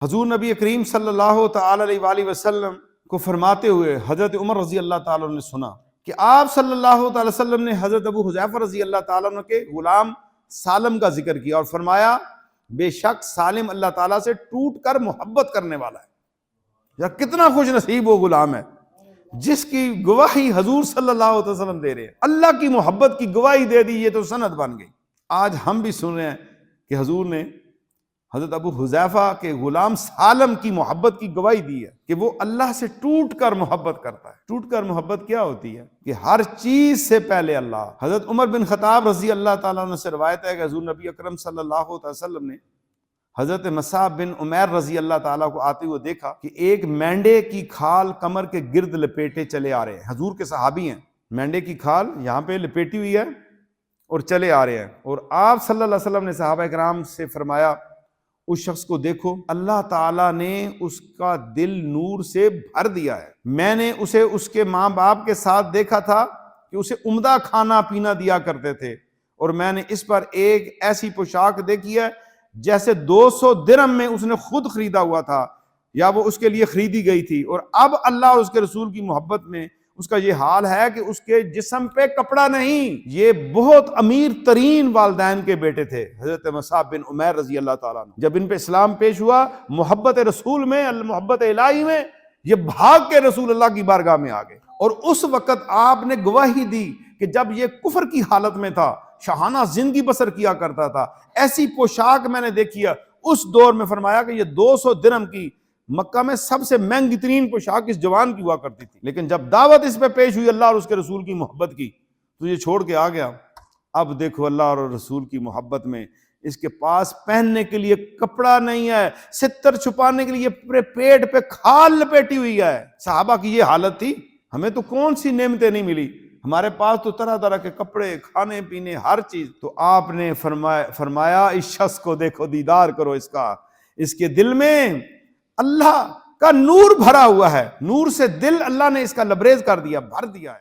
حضور نبی کریم صلی اللہ تعالی علیہ وآلہ وسلم کو فرماتے ہوئے حضرت عمر رضی اللہ تعالیٰ عنہ نے سنا کہ آپ صلی اللہ تعالی وسلم نے حضرت ابو حذیفہ رضی اللہ تعالیٰ عنہ کے غلام سالم کا ذکر کیا اور فرمایا بے شک سالم اللہ تعالیٰ سے ٹوٹ کر محبت کرنے والا ہے۔ یا کتنا خوش نصیب وہ غلام ہے جس کی گواہی حضور صلی اللہ علیہ وسلم دے رہے ہیں، اللہ کی محبت کی گواہی دے دی، یہ تو سند بن گئی۔ آج ہم بھی سن رہے ہیں کہ حضور نے حضرت ابو حذیفہ کے غلام سالم کی محبت کی گواہی دی ہے کہ وہ اللہ سے ٹوٹ کر محبت کرتا ہے۔ ٹوٹ کر محبت کیا ہوتی ہے؟ کہ ہر چیز سے پہلے اللہ۔ حضرت عمر بن خطاب رضی اللہ تعالیٰ عنہ سے روایت ہے کہ حضور نبی اکرم صلی اللہ علیہ وسلم نے حضرت مصعب بن عمیر رضی اللہ تعالیٰ کو آتے ہوئے دیکھا کہ ایک مینڈے کی کھال کمر کے گرد لپیٹے چلے آ رہے ہیں۔ حضور کے صحابی ہیں، مینڈے کی کھال یہاں پہ لپیٹی ہوئی ہے اور چلے آ رہے ہیں، اور آپ صلی اللہ علیہ وسلم نے صحابہ کرام سے فرمایا اس شخص کو دیکھو، اللہ تعالیٰ نے اس کا دل نور سے بھر دیا ہے۔ میں نے اسے اس کے ماں باپ کے ساتھ دیکھا تھا کہ اسے عمدہ کھانا پینا دیا کرتے تھے، اور میں نے اس پر ایک ایسی پوشاک دیکھی ہے جیسے 200 درہم میں اس نے خود خریدا ہوا تھا یا وہ اس کے لیے خریدی گئی تھی، اور اب اللہ اور اس کے رسول کی محبت میں اس کا یہ حال ہے کہ اس کے جسم پہ کپڑا نہیں۔ یہ بہت امیر ترین والدین کے بیٹے تھے حضرت مصعب بن عمیر رضی اللہ تعالیٰ عنہ۔ جب ان پہ اسلام پیش ہوا، محبت رسول میں، محبت الہی میں، یہ بھاگ کے رسول اللہ کی بارگاہ میں آ گئے، اور اس وقت آپ نے گواہی دی کہ جب یہ کفر کی حالت میں تھا، شاہانہ زندگی بسر کیا کرتا تھا، ایسی پوشاک میں نے دیکھی ہے۔ اس دور میں فرمایا کہ یہ 200 درہم کی مکہ میں سب سے مہنگی ترین پوشاک اس جوان کی ہوا کرتی تھی، لیکن جب دعوت اس پہ پیش ہوئی اللہ اور اس کے رسول کی محبت کی تو یہ چھوڑ کے آ گیا۔ اب دیکھو اللہ اور رسول کی محبت میں اس کے پاس پہننے کے لیے کپڑا نہیں ہے، ستر چھپانے کے لیے پورے پیٹ پہ کھال لپیٹی ہوئی ہے۔ صحابہ کی یہ حالت تھی، ہمیں تو کون سی نعمتیں نہیں ملی، ہمارے پاس تو طرح طرح کے کپڑے، کھانے پینے، ہر چیز۔ تو آپ نے فرمایا اس شخص کو دیکھو، دیدار کرو اس کا، اس کے دل میں اللہ کا نور بھرا ہوا ہے، نور سے دل اللہ نے اس کا لبریز کر دیا، بھر دیا ہے۔